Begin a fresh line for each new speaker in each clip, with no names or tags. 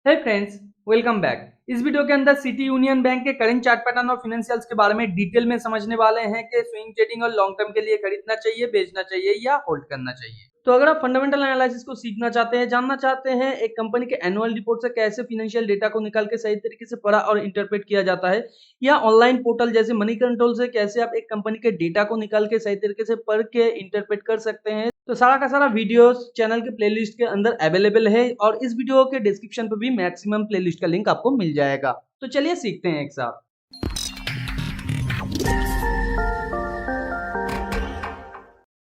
हे friends, welcome back. इस video के अंदर सिटी यूनियन बैंक के करंट चार्ट पैटर्न और फाइनेंशियल्स के बारे में डिटेल में समझने वाले हैं कि स्विंग ट्रेडिंग और लॉन्ग टर्म के लिए खरीदना चाहिए, बेचना चाहिए या होल्ड करना चाहिए। तो अगर आप फंडामेंटल एनालिसिस को सीखना चाहते हैं, जानना चाहते हैं एक कंपनी के एनुअल रिपोर्ट से कैसे फाइनेंशियल डेटा को निकाल के सही तरीके से पढ़ा और इंटरप्रेट किया जाता है, या ऑनलाइन पोर्टल जैसे मनी कंट्रोल से कैसे आप एक कंपनी के डेटा को निकाल के सही तरीके से पढ़ के इंटरप्रेट कर सकते हैं, तो सारा का सारा वीडियोस चैनल के प्लेलिस्ट के अंदर अवेलेबल है और इस वीडियो के डिस्क्रिप्शन पर भी मैक्सिमम प्लेलिस्ट का लिंक आपको मिल जाएगा। तो चलिए सीखते हैं एक साथ।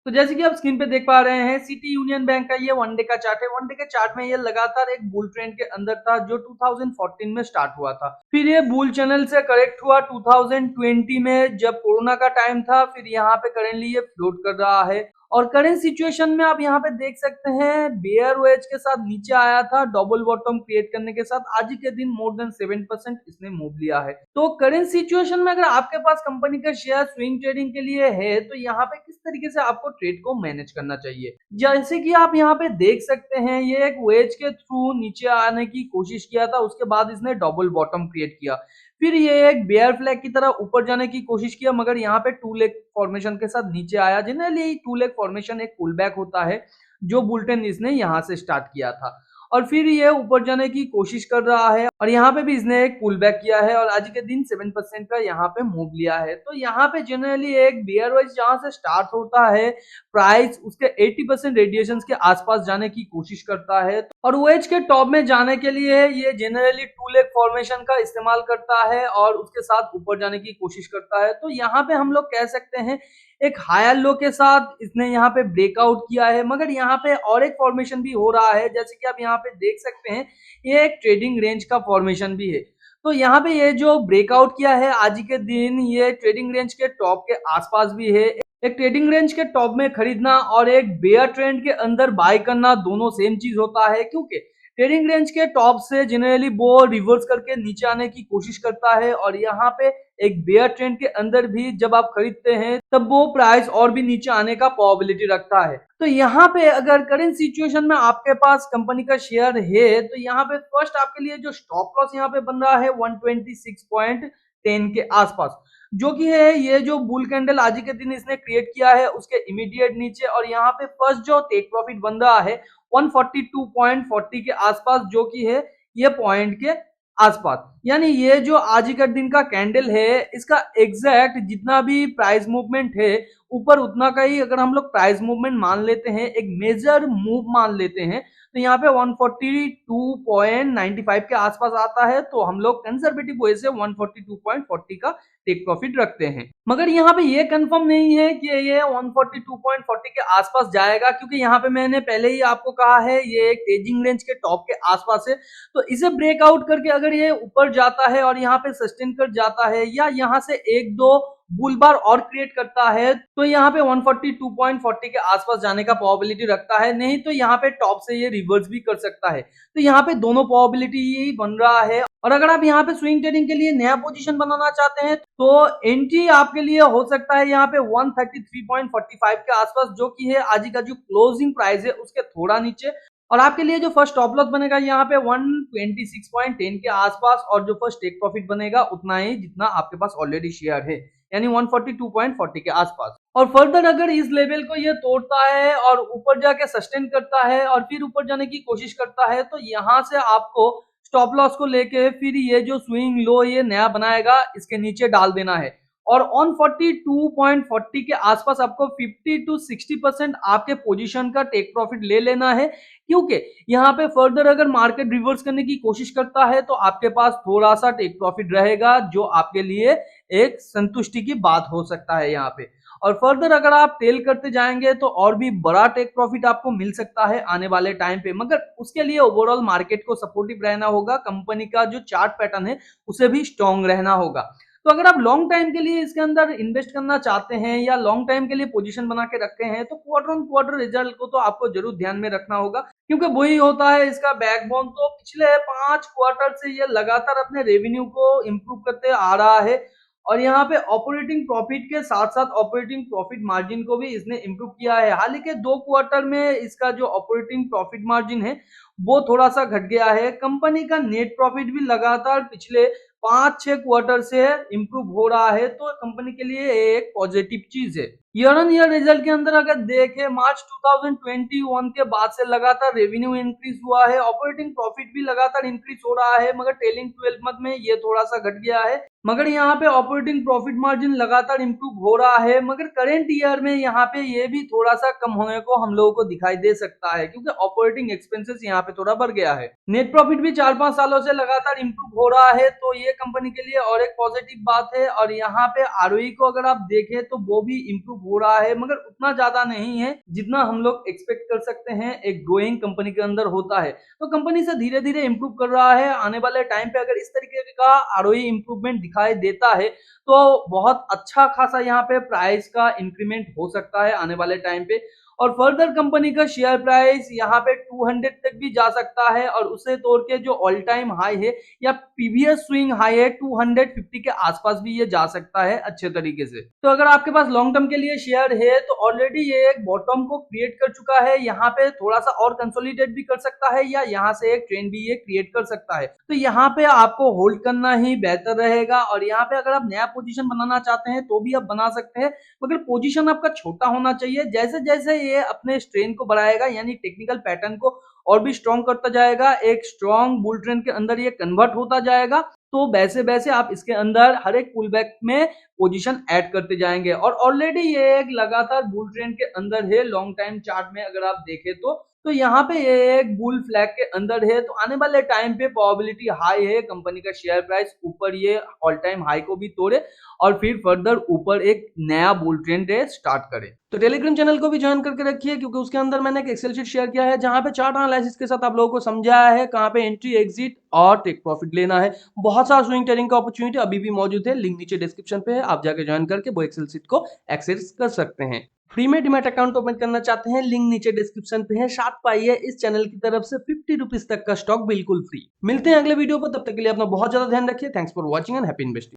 तो जैसे कि आप स्क्रीन पे देख पा रहे हैं, सिटी यूनियन बैंक का ये वनडे का चार्ट है। वनडे के चार्ट में ये लगातार एक बुल ट्रेंड के अंदर था जो 2014 में स्टार्ट हुआ था। फिर ये बुल चैनल से करेक्ट हुआ 2020 में जब कोरोना का टाइम था। फिर यहाँ पे करेंटली ये फ्लोट कर रहा है और करेंट सिचुएशन में आप यहाँ पे देख सकते हैं बेयर वेज के साथ नीचे आया था, डबल बॉटम क्रिएट करने के साथ आज ही के दिन मोर देन 7% इसने मूव लिया है। तो करेंट सिचुएशन में अगर आपके पास कंपनी का शेयर स्विंग ट्रेडिंग के लिए है तो यहाँ पे किस तरीके से आपको ट्रेड को मैनेज करना चाहिए, जैसे कि आप यहाँ पे देख सकते हैं ये एक वेज के थ्रू नीचे आने की कोशिश किया था, उसके बाद इसने डबल बॉटम क्रिएट किया। फिर ये एक बेयर फ्लैग की तरह ऊपर जाने की कोशिश किया, मगर यहाँ पे टू लेग फॉर्मेशन के साथ नीचे आया। जनरली टू लेग फॉर्मेशन एक पुल बैक होता है जो बुलटन इसने यहाँ से स्टार्ट किया था और फिर ये ऊपर जाने की कोशिश कर रहा है और यहाँ पे भी इसने एक पुल बैक किया है और आज के दिन 7% का यहाँ पे मूव लिया है। तो यहाँ पे जनरली एक बेयर वाइज जहां से स्टार्ट होता है प्राइस उसके 80% रेडिएशन के आसपास जाने की कोशिश करता है और वेज के टॉप में जाने के लिए ये जनरली टू लेग फॉर्मेशन का इस्तेमाल करता है और उसके साथ ऊपर जाने की कोशिश करता है। तो यहाँ पे हम लोग कह सकते हैं एक हायर लो के साथ इसने यहाँ पे ब्रेकआउट किया है, मगर यहाँ पे और एक फॉर्मेशन भी हो रहा है जैसे कि आप यहाँ पे देख सकते हैं ये एक ट्रेडिंग रेंज का फॉर्मेशन भी है। तो यहाँ पे ये जो ब्रेकआउट किया है आज के दिन ये ट्रेडिंग रेंज के टॉप के आसपास भी है। एक ट्रेडिंग रेंज के टॉप में खरीदना और एक बेयर ट्रेंड के अंदर बाय करना दोनों सेम चीज होता है, क्योंकि ट्रेडिंग रेंज के टॉप से जनरली वो रिवर्स करके नीचे आने की कोशिश करता है और यहाँ पे एक बेयर ट्रेंड के अंदर भी जब आप खरीदते हैं तब वो प्राइस और भी नीचे आने का प्रोबेबिलिटी रखता है। तो यहाँ पे अगर करंट सिचुएशन में आपके पास कंपनी का शेयर है तो यहाँ पे फर्स्ट आपके लिए जो स्टॉप लॉस यहाँ पे बन रहा है 126.10 के आसपास, जो कि है ये जो बुल कैंडल आज के दिन इसने क्रिएट किया है उसके इमीडिएट नीचे, और यहाँ पे फर्स्ट जो टेक प्रॉफिट बन रहा है 142.40 के आसपास, जो कि है ये पॉइंट के आसपास। यानी ये जो आज का दिन का कैंडल है इसका एग्जैक्ट जितना भी प्राइस मूवमेंट है ऊपर उतना का ही अगर हम लोग प्राइस मूवमेंट मान लेते हैं, एक मेजर मूव मान लेते हैं, तो यहाँ पे 142.95 के आसपास आता है। तो हम लोग कंजर्वेटिव वे से 142.40 का टेक प्रॉफिट रखते हैं, मगर यहाँ पे ये कंफर्म नहीं है कि ये 142.40 के आसपास जाएगा, क्योंकि यहाँ पे मैंने पहले ही आपको कहा है ये एक तेजिंग रेंज के टॉप के आसपास है। तो इसे ब्रेकआउट करके अगर ये ऊपर जाता है और यहाँ पे सस्टेन कर जाता है या यहाँ से एक दो बुल बार और क्रिएट करता है तो यहाँ पे 142.40 के आसपास जाने का प्रोबेबिलिटी रखता है, नहीं तो यहाँ पे टॉप से ये रिवर्स भी कर सकता है। तो यहाँ पे दोनों प्रोबेबिलिटी ही बन रहा है। और अगर आप यहाँ पे स्विंग ट्रेडिंग के लिए नया पोजीशन बनाना चाहते हैं तो एंट्री आपके लिए हो सकता है यहाँ पे 133.45 के आसपास, जो कि है आज का जो क्लोजिंग प्राइस है उसके थोड़ा नीचे, और आपके लिए जो फर्स्ट स्टॉप लॉस बनेगा यहाँ पे 126.10 के आसपास, और जो फर्स्ट टेक प्रॉफिट बनेगा उतना ही जितना आपके पास ऑलरेडी शेयर है, यानी 142.40 के आसपास। और फर्दर अगर इस लेवल को ये तोड़ता है और ऊपर जाके सस्टेन करता है और फिर ऊपर जाने की कोशिश करता है तो यहाँ से आपको स्टॉप लॉस को लेके फिर ये जो स्विंग लो ये नया बनाएगा इसके नीचे डाल देना है, और ऑन 42.40 के आसपास आपको 50 to 60% आपके पोजीशन का टेक प्रॉफिट ले लेना है, क्योंकि यहाँ पे फर्दर अगर मार्केट रिवर्स करने की कोशिश करता है तो आपके पास थोड़ा सा टेक प्रॉफिट रहेगा, जो आपके लिए एक संतुष्टि की बात हो सकता है यहाँ पे। और फर्दर अगर आप टेल करते जाएंगे तो और भी बड़ा टेक प्रॉफिट आपको मिल सकता है आने वाले टाइम पे, मगर उसके लिए ओवरऑल मार्केट को सपोर्टिव रहना होगा, कंपनी का जो चार्ट पैटर्न है उसे भी स्ट्रॉन्ग रहना होगा। तो अगर आप लॉन्ग टाइम के लिए इसके अंदर इन्वेस्ट करना चाहते हैं या लॉन्ग टाइम के लिए पोजीशन बना के रखे हैं तो क्वार्टर ऑन क्वार्टर रिजल्ट को तो आपको जरूर ध्यान में रखना होगा, क्योंकि वही होता है इसका बैकबोन। तो पिछले 5 क्वार्टर से ये लगातार अपने रेवेन्यू को इंप्रूव करते आ रहा है और यहाँ पे ऑपरेटिंग प्रॉफिट के साथ साथ ऑपरेटिंग प्रॉफिट मार्जिन को भी इसने इम्प्रूव किया है। हाल ही के 2 क्वार्टर में इसका जो ऑपरेटिंग प्रॉफिट मार्जिन है वो थोड़ा सा घट गया है। कंपनी का नेट प्रॉफिट भी लगातार पिछले 5-6 क्वार्टर से इम्प्रूव हो रहा है, तो कंपनी के लिए एक पॉजिटिव चीज है। ईयर ऑन ईयर रिजल्ट के अंदर अगर देखें मार्च 2021 के बाद से लगातार रेवेन्यू इंक्रीज हुआ है, ऑपरेटिंग प्रॉफिट भी लगातार इंक्रीज हो रहा है, मगर ट्रेलिंग 12 मंथ में ये थोड़ा सा घट गया है। मगर यहाँ पे ऑपरेटिंग प्रॉफिट मार्जिन लगातार इंप्रूव हो रहा है, मगर करंट ईयर में यहाँ पे ये भी थोड़ा सा कम होने को हम लोगों को दिखाई दे सकता है, क्योंकि ऑपरेटिंग एक्सपेंसेस यहाँ पे थोड़ा बढ़ गया है। नेट प्रॉफिट भी 4-5 सालों से लगातार इंप्रूव हो रहा है, तो ये कंपनी के लिए और एक पॉजिटिव बात है। और यहाँ पे आरओई को अगर आप देखें तो वो भी इंप्रूव हो रहा है, मगर उतना ज्यादा नहीं है जितना हम लोग एक्सपेक्ट कर सकते हैं एक ग्रोइंग कंपनी के अंदर होता है। तो कंपनी से धीरे धीरे इंप्रूव कर रहा है। आने वाले टाइम पे अगर इस तरीके का आरओई इंप्रूवमेंट दिखाई देता है तो बहुत अच्छा खासा यहाँ पे प्राइस का इंक्रीमेंट हो सकता है आने वाले टाइम पे। और फर्दर कंपनी का शेयर प्राइस यहाँ पे 200 तक भी जा सकता है, और उसे तोड़ के जो ऑल टाइम हाई है या प्रीवियस स्विंग हाई है 250 के आसपास भी ये जा सकता है अच्छे तरीके से। तो अगर आपके पास लॉन्ग टर्म के लिए शेयर है तो ऑलरेडी ये एक बॉटम को क्रिएट कर चुका है, यहाँ पे थोड़ा सा और कंसोलिडेट भी कर सकता है या यहाँ से एक ट्रेंड भी ये क्रिएट कर सकता है। तो यहाँ पे आपको होल्ड करना ही बेहतर रहेगा। और यहाँ पे अगर आप नया पोजीशन बनाना चाहते हैं तो भी आप बना सकते हैं, मगर पोजीशन आपका छोटा होना चाहिए। जैसे जैसे ये अपने स्ट्रेन को बढ़ाएगा यानी टेक्निकल पैटर्न को और भी स्ट्रॉन्ग करता जाएगा, एक स्ट्रॉन्ग बुल ट्रेंड के अंदर ये कन्वर्ट होता जाएगा, तो वैसे वैसे आप इसके अंदर हर एक पुल बैक में पोजीशन ऐड करते जाएंगे। और ऑलरेडी ये एक लगातार बुल ट्रेंड के अंदर है। लॉन्ग टाइम चार्ट में अगर आप देखें तो यहाँ पे ये एक बुल फ्लैग के अंदर है, तो आने वाले टाइम पे प्रोबेबिलिटी हाई है कंपनी का शेयर प्राइस ऊपर ये ऑल टाइम हाई को भी तोड़े और फिर फर्दर ऊपर एक नया बुल ट्रेंड स्टार्ट करे। तो टेलीग्राम चैनल को भी ज्वाइन करके रखिए, क्योंकि उसके अंदर मैंने एक एक्सेल शीट शेयर किया है जहां पे चार्ट एनालिसिस के साथ आप लोगों को समझाया है कहां पे एंट्री, एग्जिट और टेक प्रॉफिट लेना है। बहुत सारा स्विंग ट्रेडिंग का अपॉर्चुनिटी अभी भी मौजूद है, लिंक नीचे डिस्क्रिप्शन पे है, आप जाके ज्वाइन करके वो एक्सेल शीट को एक्सेस कर सकते हैं। फ्री में डीमैट अकाउंट ओपन करना चाहते हैं, लिंक नीचे डिस्क्रिप्शन पे है। साथ पाइए इस चैनल की तरफ से 50 रुपीज तक का स्टॉक बिल्कुल फ्री। मिलते हैं अगले वीडियो पर, तब तक के लिए अपना बहुत ज्यादा ध्यान रखिए। Thanks for watching and happy investing.